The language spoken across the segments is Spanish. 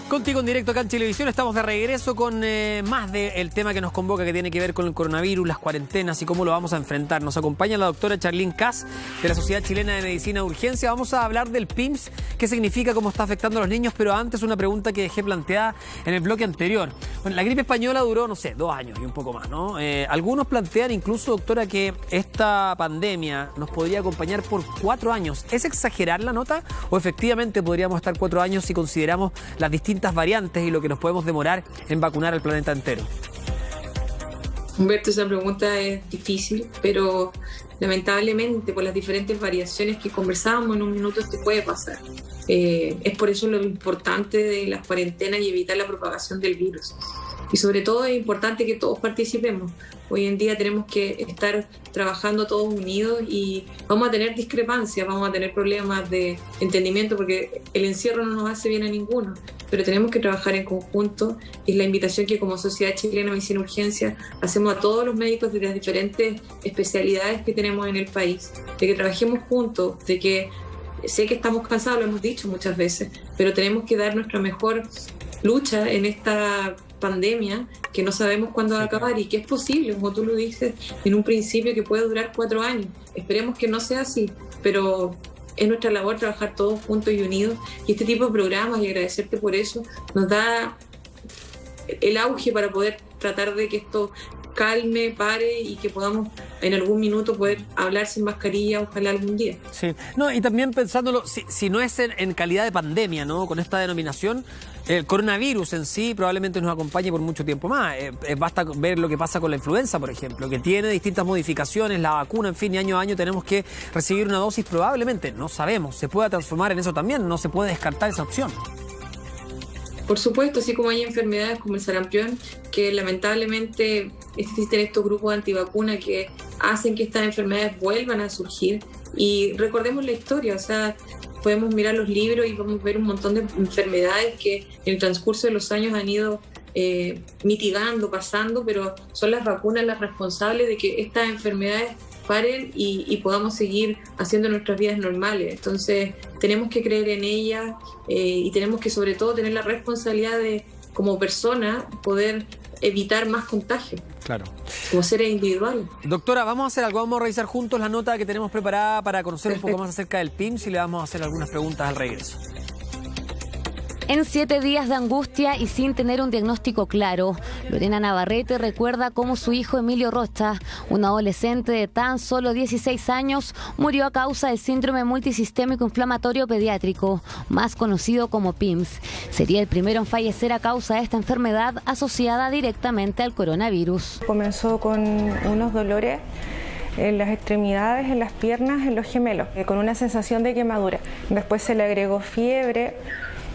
Contigo en directo acá en Chilevisión, estamos de regreso con más del tema que nos convoca, que tiene que ver con el coronavirus, las cuarentenas y cómo lo vamos a enfrentar. Nos acompaña la doctora Charlín Kass de la Sociedad Chilena de Medicina de Urgencia. Vamos a hablar del PIMS, qué significa, cómo está afectando a los niños, pero antes una pregunta que dejé planteada en el bloque anterior. Bueno, la gripe española duró, no sé, 2 años y un poco más, ¿no? Algunos plantean incluso, doctora, que esta pandemia nos podría acompañar por 4 años. ¿Es exagerar la nota o efectivamente podríamos estar 4 años si consideramos las distintas variantes y lo que nos podemos demorar en vacunar al planeta entero? Humberto, esa pregunta es difícil, pero lamentablemente por las diferentes variaciones que conversábamos en un minuto esto puede pasar. Es por eso lo importante de las cuarentenas y evitar la propagación del virus. Y sobre todo es importante que todos participemos. Hoy en día tenemos que estar trabajando todos unidos y vamos a tener discrepancias, vamos a tener problemas de entendimiento porque el encierro no nos hace bien a ninguno, pero tenemos que trabajar en conjunto. Es la invitación que como Sociedad Chilena de Medicina de Urgencia hacemos a todos los médicos de las diferentes especialidades que tenemos en el país, de que trabajemos juntos, de que sé que estamos cansados, lo hemos dicho muchas veces, pero tenemos que dar nuestra mejor lucha en esta pandemia que no sabemos cuándo va a acabar y que es posible, como tú lo dices en un principio, que puede durar 4 años. Esperemos que no sea así, pero es nuestra labor trabajar todos juntos y unidos, y este tipo de programas, y agradecerte por eso, nos da el auge para poder tratar de que esto calme, pare y que podamos en algún minuto poder hablar sin mascarilla, ojalá algún día. Sí, no, y también pensándolo, si no es en calidad de pandemia, ¿no? Con esta denominación, el coronavirus en sí probablemente nos acompañe por mucho tiempo más. Basta ver lo que pasa con la influenza, por ejemplo, que tiene distintas modificaciones, la vacuna, en fin, y año a año tenemos que recibir una dosis probablemente, no sabemos, se pueda transformar en eso también, no se puede descartar esa opción. Por supuesto, así como hay enfermedades como el sarampión, que lamentablemente existen estos grupos antivacunas que hacen que estas enfermedades vuelvan a surgir. Y recordemos la historia, o sea, podemos mirar los libros y podemos ver un montón de enfermedades que en el transcurso de los años han ido mitigando, pasando, pero son las vacunas las responsables de que estas enfermedades paren y podamos seguir haciendo nuestras vidas normales. Entonces tenemos que creer en ellas y tenemos que sobre todo tener la responsabilidad de, como persona, poder evitar más contagios. Claro. Como seres individuales. Doctora, vamos a hacer algo, vamos a revisar juntos la nota que tenemos preparada para conocer un poco más acerca del PIMS y le vamos a hacer algunas preguntas al regreso. En 7 días de angustia y sin tener un diagnóstico claro, Lorena Navarrete recuerda cómo su hijo Emilio Rocha, un adolescente de tan solo 16 años, murió a causa del síndrome multisistémico inflamatorio pediátrico, más conocido como PIMS. Sería el primero en fallecer a causa de esta enfermedad asociada directamente al coronavirus. Comenzó con unos dolores en las extremidades, en las piernas, en los gemelos, con una sensación de quemadura. Después se le agregó fiebre.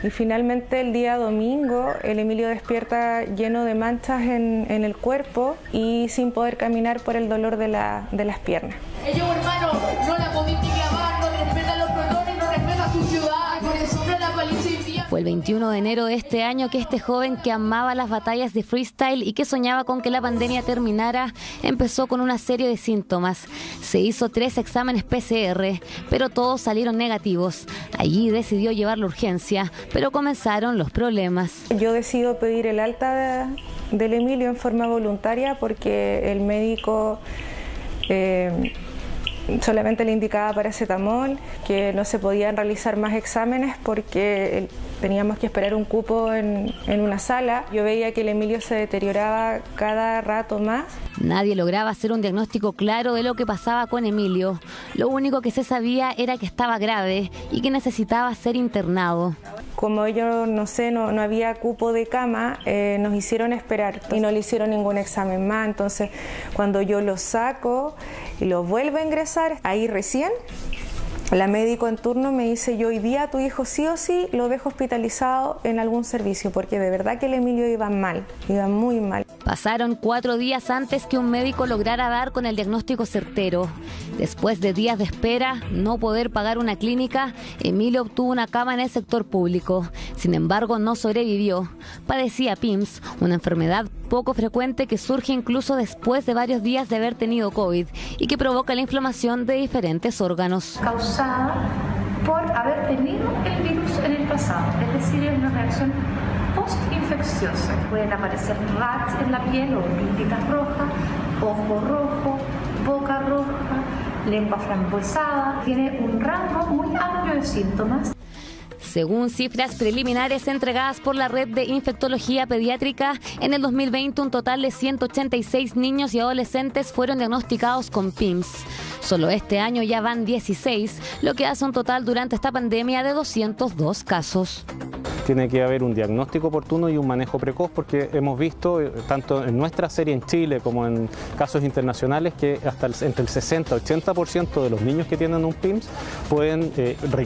Y finalmente el día domingo el Emilio despierta lleno de manchas en el cuerpo y sin poder caminar por el dolor de las piernas. Ellos, hermano, no la comiste clavar, no respetan los protones, no respetan su ciudad, por eso no la policía. Fue el 21 de enero de este año que este joven que amaba las batallas de freestyle y que soñaba con que la pandemia terminara, empezó con una serie de síntomas. Se hizo 3 exámenes PCR, pero todos salieron negativos. Allí decidió llevarlo a urgencia, pero comenzaron los problemas. Yo decido pedir el alta del Emilio en forma voluntaria porque el médico solamente le indicaba paracetamol, que no se podían realizar más exámenes porque teníamos que esperar un cupo en una sala. Yo veía que el Emilio se deterioraba cada rato más. Nadie lograba hacer un diagnóstico claro de lo que pasaba con Emilio. Lo único que se sabía era que estaba grave y que necesitaba ser internado. Como ellos, no había cupo de cama, nos hicieron esperar y no le hicieron ningún examen más. Entonces, cuando yo lo saco y lo vuelvo a ingresar, ahí recién la médico en turno me dice: yo hoy día a tu hijo sí o sí lo dejo hospitalizado en algún servicio, porque de verdad que el Emilio iba mal, iba muy mal. Pasaron 4 días antes que un médico lograra dar con el diagnóstico certero. Después de días de espera, no poder pagar una clínica, Emilio obtuvo una cama en el sector público. Sin embargo, no sobrevivió. Padecía PIMS, una enfermedad poco frecuente que surge incluso después de varios días de haber tenido COVID y que provoca la inflamación de diferentes órganos. Causada por haber tenido el virus en el pasado, es decir, es una reacción infecciosos. Pueden aparecer rash en la piel o pintitas rojas, ojo rojo, boca roja, lengua frambuesada. Tiene un rango muy amplio de síntomas. Según cifras preliminares entregadas por la Red de Infectología Pediátrica, en el 2020 un total de 186 niños y adolescentes fueron diagnosticados con PIMS. Solo este año ya van 16, lo que hace un total durante esta pandemia de 202 casos. Tiene que haber un diagnóstico oportuno y un manejo precoz, porque hemos visto, tanto en nuestra serie en Chile como en casos internacionales, que hasta entre el 60-80% de los niños que tienen un PIMS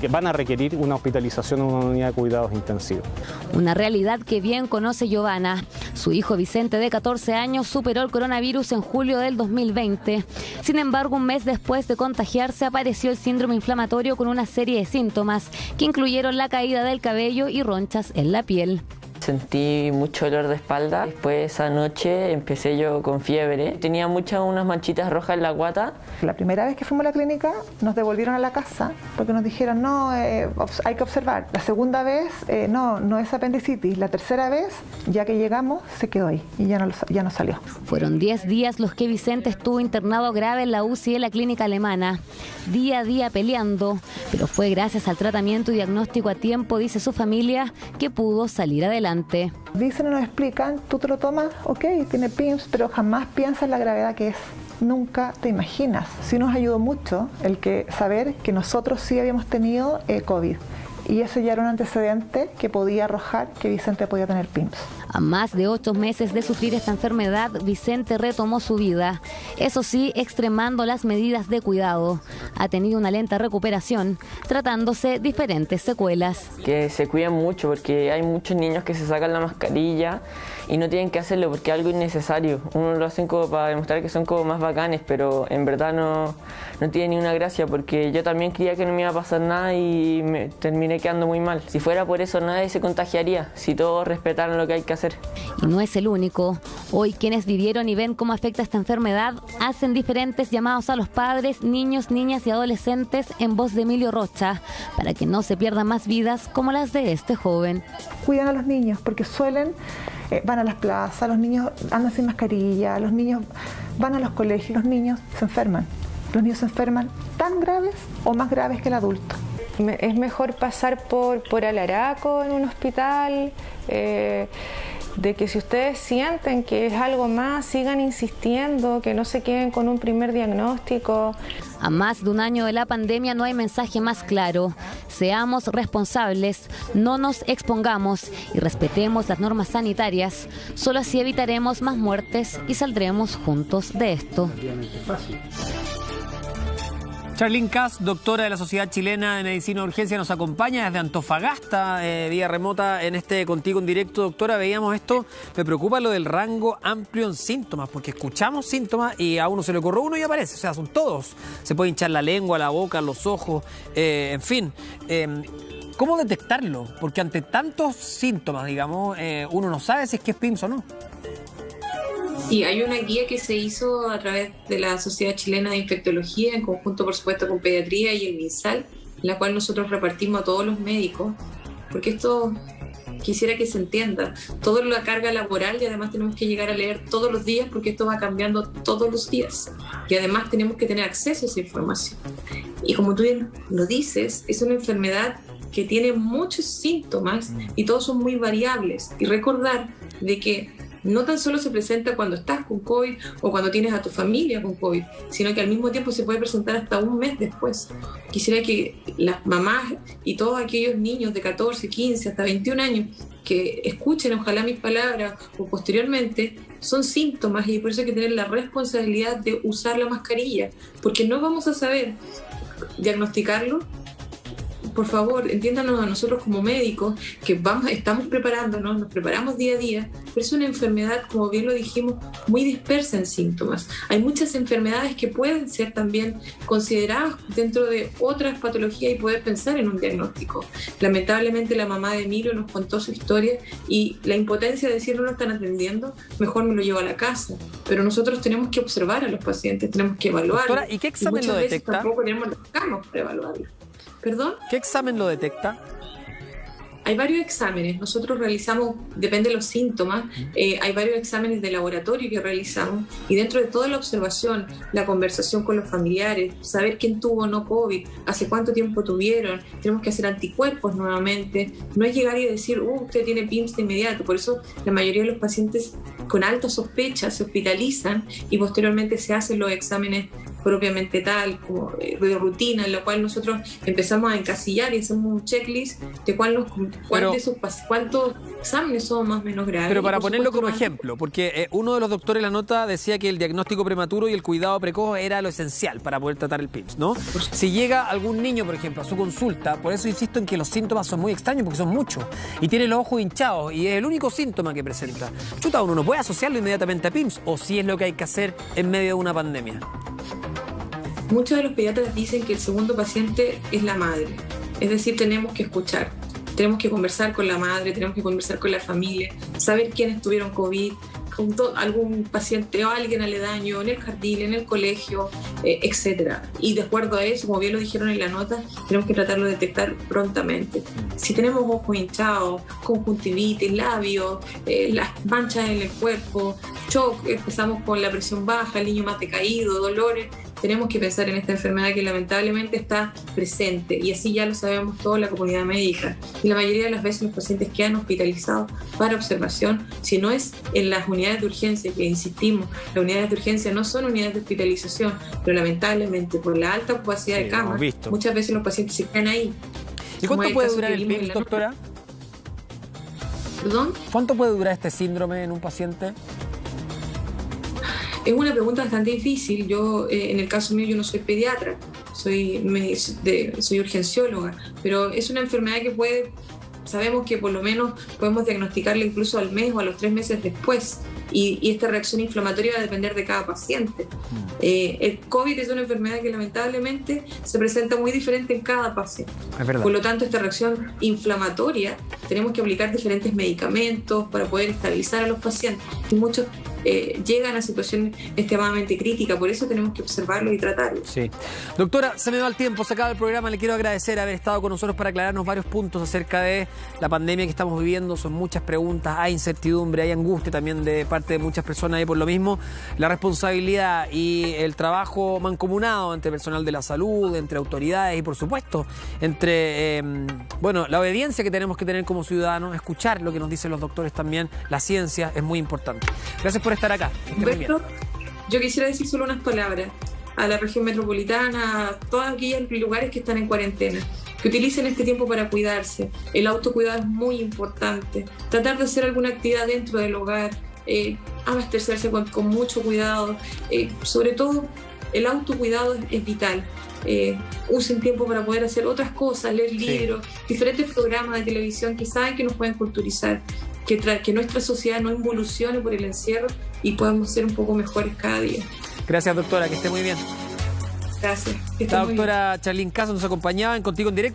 van a requerir una hospitalización en una unidad de cuidados intensivos. Una realidad que bien conoce Giovanna. Su hijo Vicente, de 14 años, superó el coronavirus en julio del 2020. Sin embargo, un mes después de contagiarse, apareció el síndrome inflamatorio con una serie de síntomas que incluyeron la caída del cabello y ronchas en la piel. Sentí mucho dolor de espalda. Después esa noche empecé yo con fiebre. Tenía unas manchitas rojas en la guata. La primera vez que fuimos a la clínica nos devolvieron a la casa porque nos dijeron no, hay que observar. La segunda vez no es apendicitis. La tercera vez, ya que llegamos, se quedó ahí y ya no salió. Fueron 10 días los que Vicente estuvo internado grave en la UCI de la clínica alemana. Día a día peleando, pero fue gracias al tratamiento y diagnóstico a tiempo, dice su familia, que pudo salir adelante. Dicen y nos explican, tú te lo tomas, ok, tiene PIMS, pero jamás piensas la gravedad que es. Nunca te imaginas. Sí nos ayudó mucho saber que nosotros sí habíamos tenido COVID. Y eso ya era un antecedente que podía arrojar que Vicente podía tener PIMS. A más de 8 meses de sufrir esta enfermedad, Vicente retomó su vida. Eso sí, extremando las medidas de cuidado. Ha tenido una lenta recuperación, tratándose diferentes secuelas. Que se cuiden mucho porque hay muchos niños que se sacan la mascarilla y no tienen que hacerlo porque es algo innecesario. Uno lo hacen como para demostrar que son como más bacanes, pero en verdad no tiene ni una gracia, porque yo también creía que no me iba a pasar nada y me terminé quedando muy mal. Si fuera por eso nadie se contagiaría, si todos respetaran lo que hay que hacer. Y no es el único. Hoy quienes vivieron y ven cómo afecta esta enfermedad hacen diferentes llamados a los padres, niños, niñas y adolescentes en voz de Emilio Rocha, para que no se pierdan más vidas como las de este joven. Cuidan a los niños porque van a las plazas, los niños andan sin mascarilla, los niños van a los colegios, los niños se enferman. Los niños se enferman tan graves o más graves que el adulto. Es mejor pasar por Alaraco en un hospital, de que si ustedes sienten que es algo más, sigan insistiendo, que no se queden con un primer diagnóstico. A más de un año de la pandemia no hay mensaje más claro. Seamos responsables, no nos expongamos y respetemos las normas sanitarias. Solo así evitaremos más muertes y saldremos juntos de esto. Charlín Kass, doctora de la Sociedad Chilena de Medicina de Urgencia, nos acompaña desde Antofagasta, vía remota, en este Contigo en Directo. Doctora, veíamos esto, me preocupa lo del rango amplio en síntomas, porque escuchamos síntomas y a uno se le ocurre uno y aparece, o sea, son todos. Se puede hinchar la lengua, la boca, los ojos, en fin. ¿Cómo detectarlo? Porque ante tantos síntomas, digamos, uno no sabe si es que es PIMS o no. Y hay una guía que se hizo a través de la Sociedad Chilena de Infectología, en conjunto, por supuesto, con Pediatría y el MinSal, en la cual nosotros repartimos a todos los médicos, porque esto quisiera que se entienda. Toda la carga laboral y además tenemos que llegar a leer todos los días porque esto va cambiando todos los días. Y además tenemos que tener acceso a esa información. Y como tú bien lo dices, es una enfermedad que tiene muchos síntomas y todos son muy variables. Y recordar de que no tan solo se presenta cuando estás con COVID o cuando tienes a tu familia con COVID, sino que al mismo tiempo se puede presentar hasta un mes después. Quisiera que las mamás y todos aquellos niños de 14, 15, hasta 21 años que escuchen ojalá mis palabras o posteriormente, son síntomas y por eso hay que tener la responsabilidad de usar la mascarilla, porque no vamos a saber diagnosticarlo. Por favor, entiéndanos a nosotros como médicos que estamos preparándonos, nos preparamos día a día, pero es una enfermedad, como bien lo dijimos, muy dispersa en síntomas. Hay muchas enfermedades que pueden ser también consideradas dentro de otras patologías y poder pensar en un diagnóstico. Lamentablemente la mamá de Emilio nos contó su historia y la impotencia de decir no lo están atendiendo, mejor me lo llevo a la casa. Pero nosotros tenemos que observar a los pacientes, tenemos que evaluarlos. Doctora, ¿y qué examen lo detecta? Tampoco tenemos las camas para evaluarlo. ¿Perdón? ¿Qué examen lo detecta? Hay varios exámenes, nosotros realizamos, depende de los síntomas, hay varios exámenes de laboratorio que realizamos, y dentro de toda la observación, la conversación con los familiares, saber quién tuvo o no COVID, hace cuánto tiempo tuvieron, tenemos que hacer anticuerpos nuevamente, no es llegar y decir, usted tiene PIMS de inmediato. Por eso la mayoría de los pacientes con alta sospecha se hospitalizan y posteriormente se hacen los exámenes propiamente tal, como de rutina, en lo cual nosotros empezamos a encasillar y hacemos un checklist de cuántos exámenes son más o menos graves. Pero para ponerlo como ejemplo, porque uno de los doctores en la nota decía que el diagnóstico prematuro y el cuidado precoz era lo esencial para poder tratar el PIMS, ¿no? Si llega algún niño, por ejemplo, a su consulta, por eso insisto en que los síntomas son muy extraños, porque son muchos, y tiene los ojos hinchados, y es el único síntoma que presenta. Chuta, uno no puede asociarlo inmediatamente a PIMS, o si es lo que hay que hacer en medio de una pandemia. Muchos de los pediatras dicen que el segundo paciente es la madre, es decir, tenemos que escuchar, tenemos que conversar con la madre, tenemos que conversar con la familia, saber quiénes tuvieron COVID, algún paciente o alguien aledaño en el jardín, en el colegio, etcétera. Y de acuerdo a eso, como bien lo dijeron en la nota, tenemos que tratarlo de detectar prontamente. Si tenemos ojos hinchados, conjuntivitis, labios, las manchas en el cuerpo, shock, empezamos con la presión baja, el niño más decaído, dolores, tenemos que pensar en esta enfermedad que lamentablemente está presente, y así ya lo sabemos toda la comunidad médica. Y la mayoría de las veces los pacientes quedan hospitalizados para observación, si no es en las unidades de urgencia, que insistimos, las unidades de urgencia no son unidades de hospitalización, pero lamentablemente por la alta capacidad de cama, muchas veces los pacientes se quedan ahí. ¿Y cuánto puede durar el PIMS, doctora? ¿Perdón? ¿Cuánto puede durar este síndrome en un paciente? Es una pregunta bastante difícil. Yo, en el caso mío, yo no soy pediatra, soy urgencióloga, pero es una enfermedad que sabemos que por lo menos podemos diagnosticarla incluso al mes o a los 3 meses después, y esta reacción inflamatoria va a depender de cada paciente. El COVID es una enfermedad que lamentablemente se presenta muy diferente en cada paciente. Es verdad. Por lo tanto, esta reacción inflamatoria tenemos que aplicar diferentes medicamentos para poder estabilizar a los pacientes, y muchos llegan a situaciones extremadamente críticas, por eso tenemos que observarlo y tratarlo. Sí. Doctora, se me va el tiempo, se acaba el programa, le quiero agradecer haber estado con nosotros para aclararnos varios puntos acerca de la pandemia que estamos viviendo. Son muchas preguntas, hay incertidumbre, hay angustia también de parte de muchas personas, y por lo mismo la responsabilidad y el trabajo mancomunado entre personal de la salud, entre autoridades y por supuesto entre la obediencia que tenemos que tener como ciudadanos, escuchar lo que nos dicen los doctores también, la ciencia es muy importante. Gracias por estar acá. Humberto, yo quisiera decir solo unas palabras a la región metropolitana, a todos aquellos lugares que están en cuarentena, que utilicen este tiempo para cuidarse. El autocuidado es muy importante. Tratar de hacer alguna actividad dentro del hogar, abastecerse con mucho cuidado. Sobre todo, el autocuidado es vital. Usen tiempo para poder hacer otras cosas, leer libros, diferentes programas de televisión que saben que nos pueden culturizar, que nuestra sociedad no involucione por el encierro y podamos ser un poco mejores cada día. Gracias, doctora, que esté muy bien. Gracias. La doctora Charlín Caso nos acompañaba en Contigo en Directo.